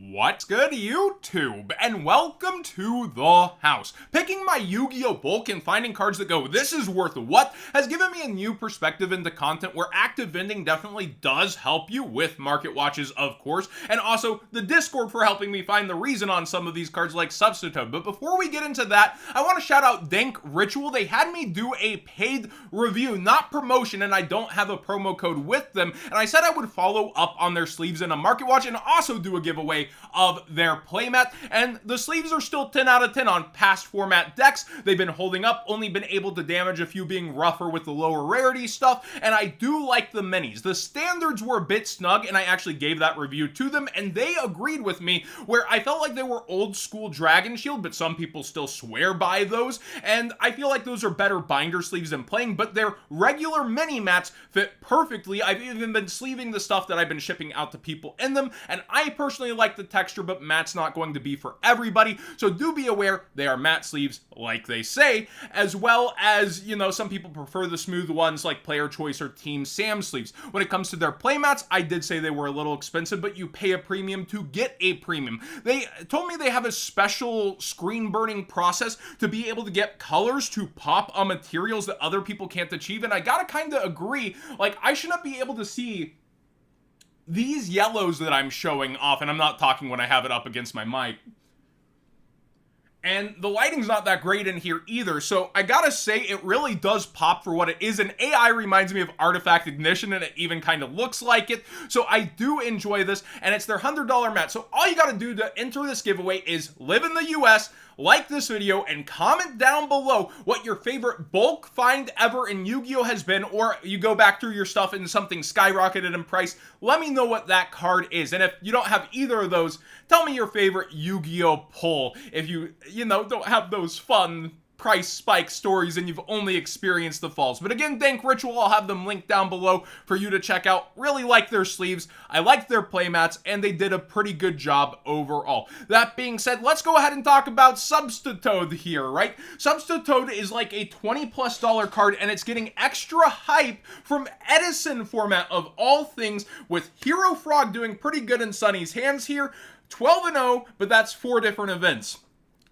What's good, YouTube? And welcome to the house. Picking my Yu-Gi-Oh! Bulk and finding cards that go, this is worth what, has given me a new perspective into content where active vending definitely does help you with market watches, of course, and also the Discord for helping me find the reason on some of these cards like Sutff. But before we get into that, I want to shout out Dank Ritual. They had me do a paid review, not promotion, and I don't have a promo code with them, and I said I would follow up on their sleeves in a market watch and also do a giveaway of their playmat, and the sleeves are still 10 out of 10 on past format decks. They've been holding up, only been able to damage a few being rougher with the lower rarity stuff, and I do like the minis. The standards were a bit snug, and I actually gave that review to them, and they agreed with me where I felt like they were old school Dragon Shield, but some people still swear by those, and I feel like those are better binder sleeves than playing, but their regular mini mats fit perfectly. I've even been sleeving the stuff that I've been shipping out to people in them, and I personally like the texture, but matte not going to be for everybody, so do be aware they are matte sleeves like they say, as well as, you know, some people prefer the smooth ones like Player Choice or Team Sam sleeves. When it comes to their playmats, I did say they were a little expensive, but you pay a premium to get a premium. They told me they have a special screen burning process to be able to get colors to pop on materials that other people can't achieve, and I gotta kind of agree, like, I shouldn't be able to see these yellows that I'm showing off, and I'm not talking when I have it up against my mic. And the lighting's not that great in here either, so I gotta say it really does pop for what it is, and AI reminds me of Artifact Ignition, and it even kind of looks like it, so I do enjoy this, and it's their $100 mat. So all you gotta do to enter this giveaway is live in the US, like this video, and comment down below what your favorite bulk find ever in Yu-Gi-Oh! Has been, or you go back through your stuff and something skyrocketed in price. Let me know what that card is, and if you don't have either of those, tell me your favorite Yu-Gi-Oh! Pull. If you don't have those fun price spike stories and you've only experienced the falls. But again, Dank Ritual, I'll have them linked down below for you to check out. Really like their sleeves, I like their playmats, and they did a pretty good job overall. That being said, let's go ahead and talk about Sutff here, right? Sutff is like a $20+ card, and it's getting extra hype from Edison format of all things, with Hero Frog doing pretty good in Sunny's hands here. 12-0, but that's 4 different events.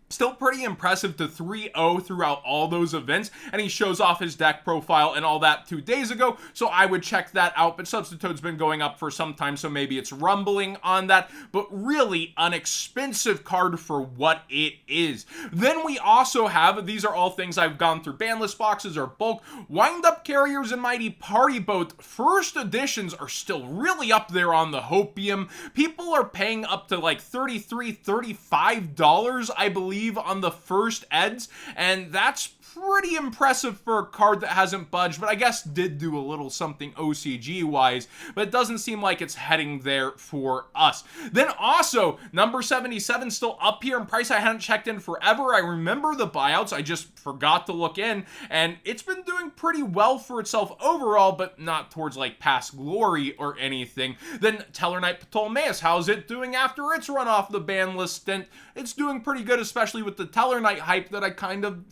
Still pretty impressive to 3-0 throughout all those events, and he shows off his deck profile and all that 2 days ago, so I would check that out. But Sutff's been going up for some time, so maybe it's rumbling on that, but really an expensive card for what it is. Then we also have, these are all things I've gone through, banlist boxes or bulk, Wind-Up Carriers and Mighty Party Boat. First editions are still really up there on the hopium. People are paying up to like $33, $35, I believe, on the first eds, and that's pretty impressive for a card that hasn't budged, but I guess did do a little something OCG wise, but it doesn't seem like it's heading there for us. Then also, number 77 still up here in price. I hadn't checked in forever. I remember the buyouts, I just forgot to look in, and it's been doing pretty well for itself overall, but not towards like past glory or anything. Then Tellarknight Ptolemaeus, how's it doing after its run off the ban list stint? It's doing pretty good, especially with the Tellarknight hype that I kind of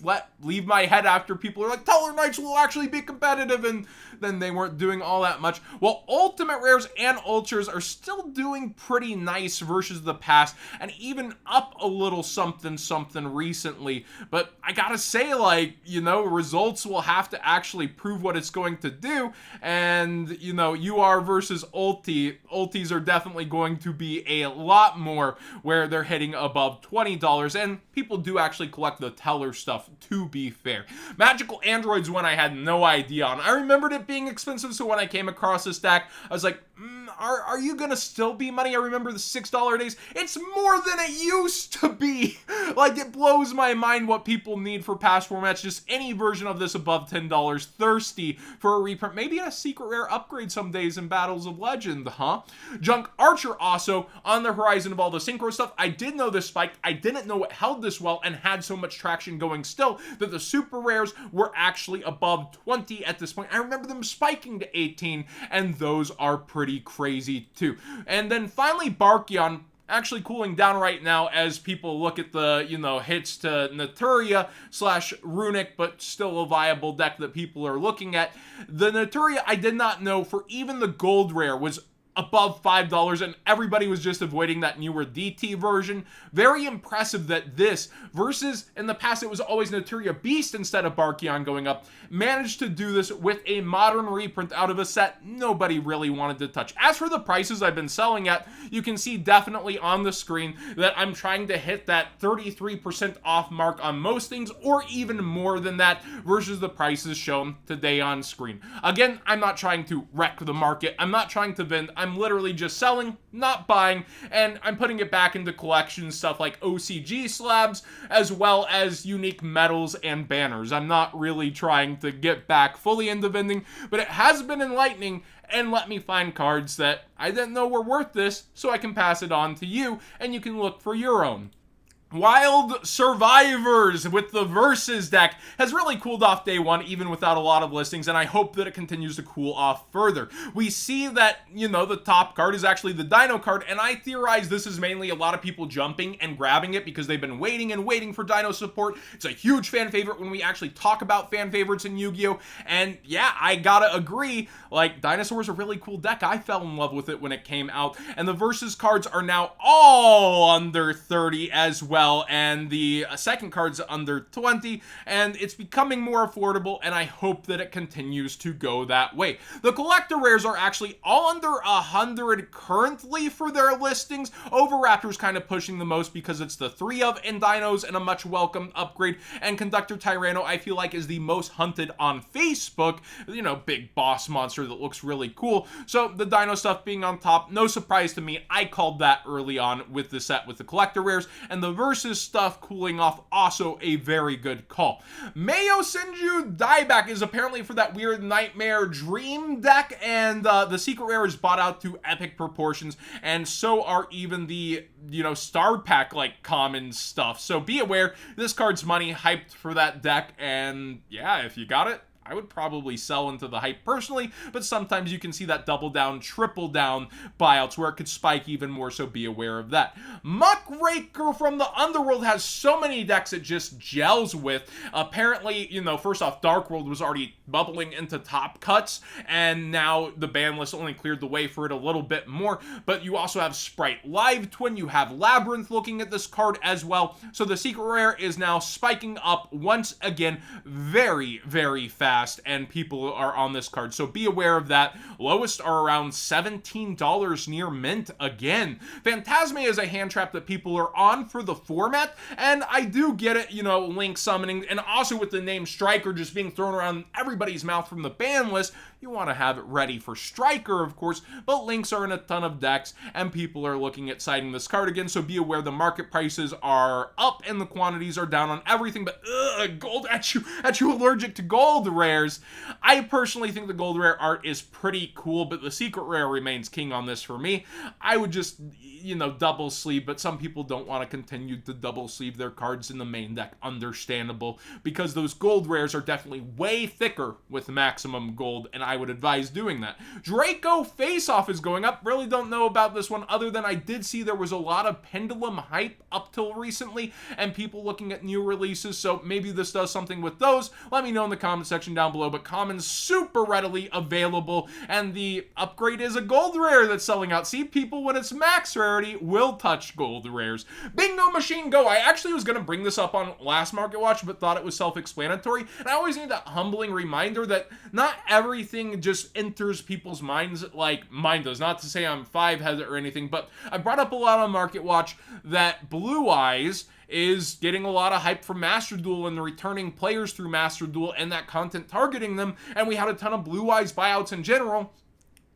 leave my head after people are like, Tellarknights will actually be competitive, and then they weren't doing all that much. Well, Ultimate Rares and Ultras are still doing pretty nice versus the past, and even up a little something recently. But I gotta say, like, results will have to actually prove what it's going to do, and, UR versus Ultis are definitely going to be a lot more where they're hitting above $20, and people do actually collect the Teller stuff, to be fair. Magical Android's one I had no idea on. I remembered it being expensive, so when I came across this stack, I was like, are you gonna still be money? I remember the $6 days. It's more than it used to be. Like, it blows my mind what people need for past formats. Just any version of this above $10. Thirsty for a reprint. Maybe a secret rare upgrade some days in Battles of Legend, huh? Junk Archer also on the horizon of all the synchro stuff. I did know this spiked. I didn't know it held this well and had so much traction going still that the super rares were actually above 20 at this point. I remember them spiking to 18, and those are pretty crazy too. And then finally, Barkian actually cooling down right now as people look at the, hits to Naturia / Runic, but still a viable deck that people are looking at. The Naturia, I did not know for even the gold rare was above $5, and everybody was just avoiding that newer DT version. Very impressive that this, versus in the past it was always Noteria Beast instead of Barkian going up, managed to do this with a modern reprint out of a set nobody really wanted to touch. As for the prices I've been selling at, you can see definitely on the screen that I'm trying to hit that 33% off mark on most things, or even more than that versus the prices shown today on screen. Again, I'm not trying to wreck the market. I'm not trying to vend. I'm literally just selling, not buying, and I'm putting it back into collection stuff like OCG slabs, as well as unique medals and banners. I'm not really trying to get back fully into vending, but it has been enlightening and let me find cards that I didn't know were worth this, so I can pass it on to you, and you can look for your own. Wild Survivors with the Versus deck has really cooled off day one, even without a lot of listings, and I hope that it continues to cool off further. We see that, you know, the top card is actually the Dino card, and I theorize this is mainly a lot of people jumping and grabbing it because they've been waiting and waiting for Dino support. It's a huge fan favorite when we actually talk about fan favorites in Yu-Gi-Oh! And yeah, I gotta agree, like, Dinosaur's a really cool deck. I fell in love with it when it came out, and the Versus cards are now all under 30 as well. And the second card's under 20, and it's becoming more affordable, and I hope that it continues to go that way. The collector rares are actually all under 100 currently for their listings. Overraptor's kind of pushing the most because it's the 3 of in Dinos and a much welcomed upgrade, and Conductor Tyranno I feel like is the most hunted on Facebook, you know, big boss monster that looks really cool. So the Dino stuff being on top, no surprise to me. I called that early on with the set with the collector rares, and the Versus stuff cooling off, also a very good call. Mayo Senju Dieback is apparently for that weird Nightmare Dream deck, and the secret rare is bought out to epic proportions, and so are even the, you know, star pack like common stuff. So be aware, this card's money, hyped for that deck, and yeah, if you got it, I would probably sell into the hype personally, but sometimes you can see that double down, triple down buyouts where it could spike even more, so be aware of that. Mudraker from the Underworld has so many decks it just gels with. Apparently, you know, first off, Dark World was already bubbling into top cuts, and now the ban list only cleared the way for it a little bit more, but you also have Sprite Live Twin, you have Labyrinth looking at this card as well, so the secret rare is now spiking up once again very, very fast. And people are on this card, so be aware of that. Lowest are around $17 near mint again. Phantasm is a hand trap that people are on for the format, and I do get it, you know, Link summoning, and also with the name Striker just being thrown around everybody's mouth from the ban list, you want to have it ready for Striker, of course, but Links are in a ton of decks, and people are looking at citing this card again, so be aware the market prices are up and the quantities are down on everything, but gold at you allergic to gold rares. I personally think the gold rare art is pretty cool, but the secret rare remains king on this for me. I would just, you know, double sleeve, but some people don't want to continue to double sleeve their cards in the main deck. Understandable, because those gold rares are definitely way thicker with maximum gold, and I would advise doing that. Draco FaceOff is going up. Really don't know about this one other than I did see there was a lot of pendulum hype up till recently and people looking at new releases, so maybe this does something with those. Let me know in the comment section down below, but commons super readily available, and the upgrade is a gold rare that's selling out. See, people, when it's max rarity, will touch gold rares. Bingo Machine Go. I actually was going to bring this up on last Market Watch, but thought it was self-explanatory, and I always need that humbling reminder that not everything just enters people's minds like mine does. Not to say I'm five-headed or anything, but I brought up a lot on Market Watch that Blue Eyes is getting a lot of hype from Master Duel and the returning players through Master Duel and that content targeting them, and we had a ton of Blue Eyes buyouts in general.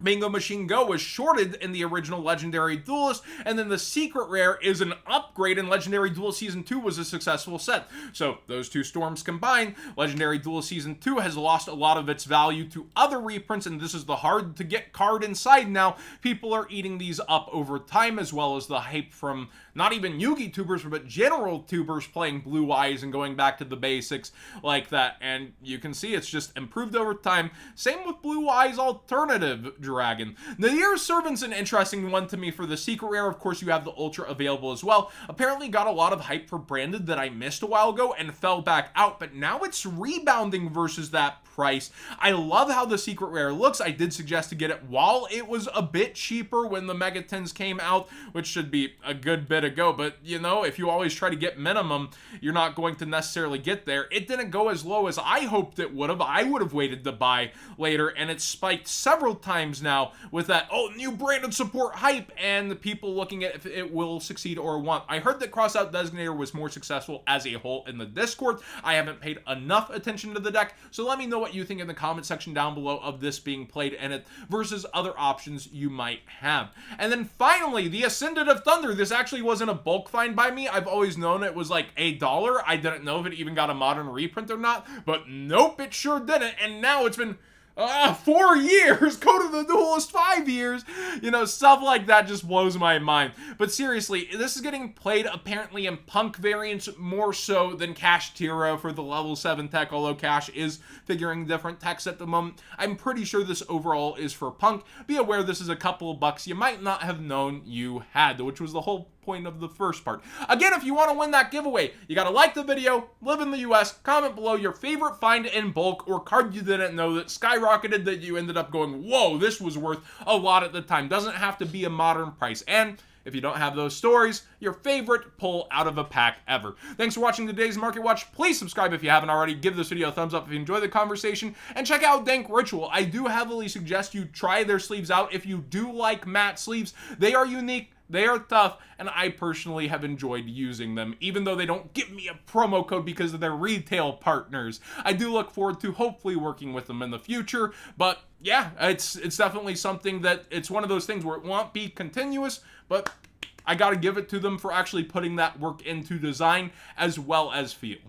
Bingo Machine Go was shorted in the original Legendary Duelist, and then the secret rare is an upgrade, and Legendary Duel Season 2 was a successful set. So those two storms combined, Legendary Duel Season 2 has lost a lot of its value to other reprints, and this is the hard to get card inside now. People are eating these up over time, as well as the hype from not even Yugi tubers, but general tubers playing Blue Eyes and going back to the basics like that. And you can see it's just improved over time. Same with Blue Eyes Alternative Dragon. Nadir's Servant's an interesting one to me for the secret rare. Of course, you have the Ultra available as well. Apparently got a lot of hype for Branded that I missed a while ago and fell back out, but now it's rebounding versus that price. I love how the secret rare looks. I did suggest to get it while it was a bit cheaper when the Megatins came out, which should be a good bit ago, but you know, if you always try to get minimum, you're not going to necessarily get there. It didn't go as low as I hoped it would have. I would have waited to buy later, and it's spiked several times now with that, oh, new Branded support hype, and the people looking at if it will succeed or want. I heard that Crossout Designator was more successful as a whole in the Discord. I haven't paid enough attention to the deck, so let me know what you think in the comment section down below of this being played in it versus other options you might have. And then finally, the Ascendant of Thunder. This actually wasn't a bulk find by me. I've always known it was like $1. I didn't know if it even got a modern reprint or not, but nope, it sure didn't. And now it's been 4 years, Code of the Duelist 5 years, you know, stuff like that just blows my mind. But seriously, this is getting played apparently in Punk variants more so than Cash Tiro for the level 7 tech, although Cash is figuring different techs at the moment. I'm pretty sure this overall is for Punk. Be aware this is a couple of bucks you might not have known you had, which was the whole point of the first part. Again, if you want to win that giveaway, you gotta like the video, live in the US, comment below your favorite find in bulk or card you didn't know that skyrocketed that you ended up going, whoa, this was worth a lot at the time. Doesn't have to be a modern price. And if you don't have those stories, your favorite pull out of a pack ever. Thanks for watching today's Market Watch. Please subscribe if you haven't already. Give this video a thumbs up if you enjoy the conversation. And check out Dank Ritual. I do heavily suggest you try their sleeves out if you do like matte sleeves. They are unique. They are tough, and I personally have enjoyed using them, even though they don't give me a promo code because of their retail partners. I do look forward to hopefully working with them in the future, but yeah, it's definitely something that it's one of those things where it won't be continuous, but I gotta give it to them for actually putting that work into design as well as feel.